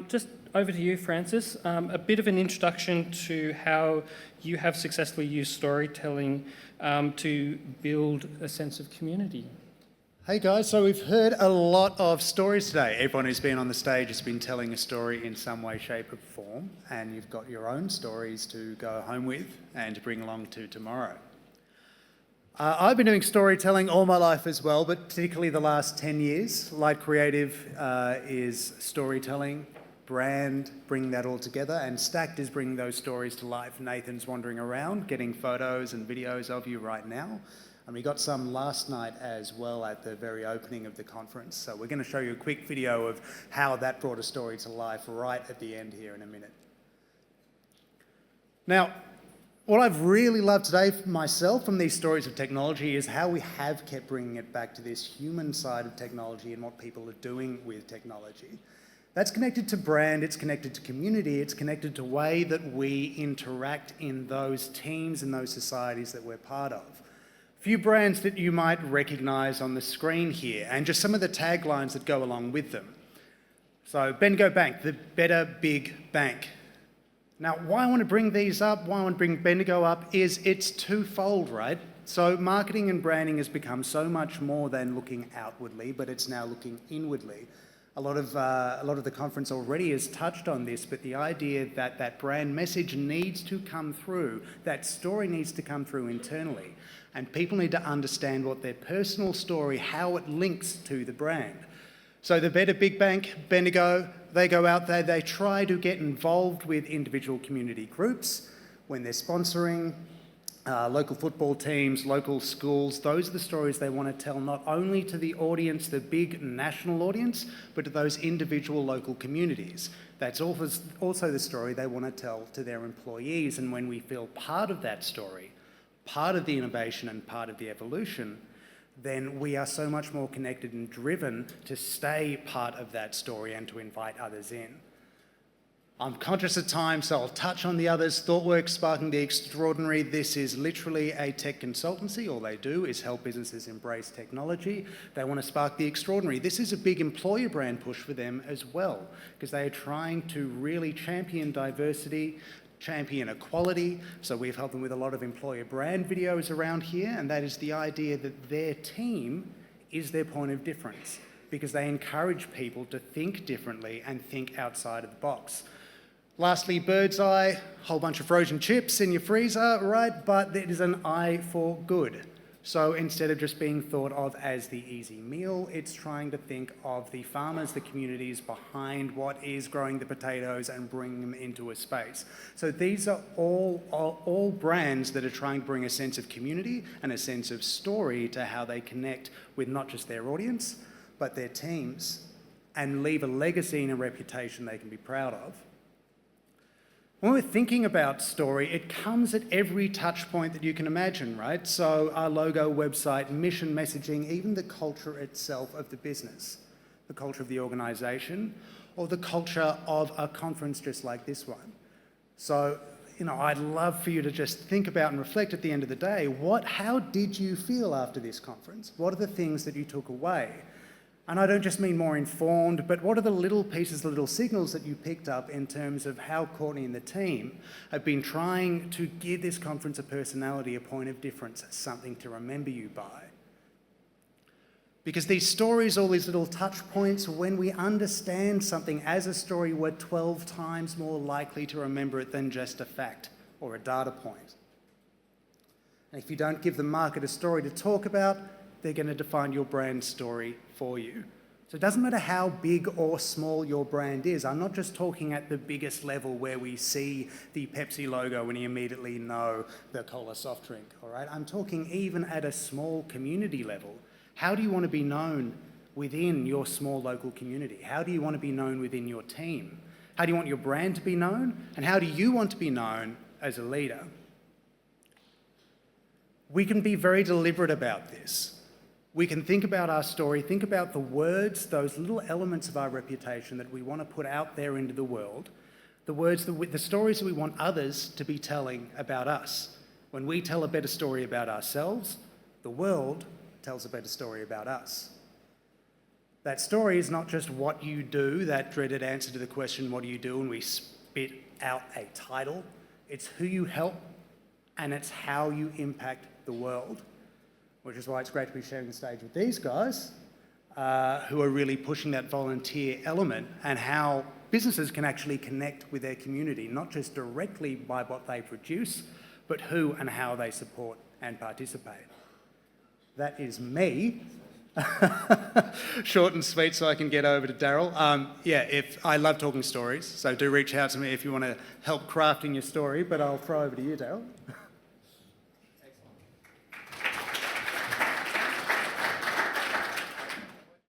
Just over to you, Francis. A bit of an introduction to how you have successfully used storytelling to build a sense of community. Hey guys, so we've heard a lot of stories today. Everyone who's been on the stage has been telling a story in some way, shape or form, and you've got your own stories to go home with and to bring along to tomorrow. I've been doing storytelling all my life as well, but particularly the last 10 years. Light Creative is storytelling, brand, bringing that all together, and Stacked is bringing those stories to life. Nathan's wandering around, getting photos and videos of you right now. And we got some last night as well at the very opening of the conference. So we're going to show you a quick video of how that brought a story to life right at the end here in a minute. Now, what I've really loved today myself from these stories of technology is how we have kept bringing it back to this human side of technology and what people are doing with technology. That's connected to brand, it's connected to community, it's connected to the way that we interact in those teams and those societies that we're part of. Few brands that you might recognise on the screen here, and just some of the taglines that go along with them. So, Bendigo Bank, the better big bank. Now, why I want to bring these up, why I want to bring Bendigo up, is it's twofold, right? So, marketing and branding has become so much more than looking outwardly, but it's now looking inwardly. A lot of the conference already has touched on this, but the idea that that brand message needs to come through, that story needs to come through internally. And people need to understand what their personal story, how it links to the brand. So the Better Big Bank, Bendigo, they go out there, they try to get involved with individual community groups when they're sponsoring local football teams, local schools. Those are the stories they want to tell not only to the audience, the big national audience, but to those individual local communities. That's also the story they want to tell to their employees. And when we feel part of that story, part of the innovation and part of the evolution, then we are so much more connected and driven to stay part of that story and to invite others in. I'm conscious of time, so I'll touch on the others. ThoughtWorks, Sparking the Extraordinary. This is literally a tech consultancy. All they do is help businesses embrace technology. They want to spark the extraordinary. This is a big employer brand push for them as well, because they are trying to really champion diversity, champion equality. So we've helped them with a lot of employer brand videos around here, and that is the idea that their team is their point of difference, because they encourage people to think differently and think outside of the box. Lastly, Bird's Eye, whole bunch of frozen chips in your freezer, right? But it is an eye for good. So instead of just being thought of as the easy meal, it's trying to think of the farmers, the communities behind what is growing the potatoes and bringing them into a space. So these are all brands that are trying to bring a sense of community and a sense of story to how they connect with not just their audience, but their teams, and leave a legacy and a reputation they can be proud of. When we're thinking about story, it comes at every touch point that you can imagine, right? So our logo, website, mission messaging, even the culture itself of the business, the culture of the organisation, or the culture of a conference just like this one. So, I'd love for you to just think about and reflect at the end of the day, how did you feel after this conference? What are the things that you took away? And I don't just mean more informed, but what are the little pieces, the little signals that you picked up in terms of how Courtney and the team have been trying to give this conference a personality, a point of difference, something to remember you by? Because these stories, all these little touch points, when we understand something as a story, we're 12 times more likely to remember it than just a fact or a data point. And if you don't give the market a story to talk about, they're going to define your brand story for you. So it doesn't matter how big or small your brand is. I'm not just talking at the biggest level where we see the Pepsi logo and you immediately know the cola soft drink, all right? I'm talking even at a small community level. How do you want to be known within your small local community? How do you want to be known within your team? How do you want your brand to be known? And how do you want to be known as a leader? We can be very deliberate about this. We can think about our story, think about the words, those little elements of our reputation that we want to put out there into the world, the stories that we want others to be telling about us. When we tell a better story about ourselves, the world tells a better story about us. That story is not just what you do, that dreaded answer to the question, what do you do, and we spit out a title. It's who you help, and it's how you impact the world, which is why it's great to be sharing the stage with these guys, who are really pushing that volunteer element, and how businesses can actually connect with their community, not just directly by what they produce, but who and how they support and participate. That is me. Short and sweet so I can get over to Daryl. I love talking stories, so do reach out to me if you want to help crafting your story, but I'll throw over to you, Daryl.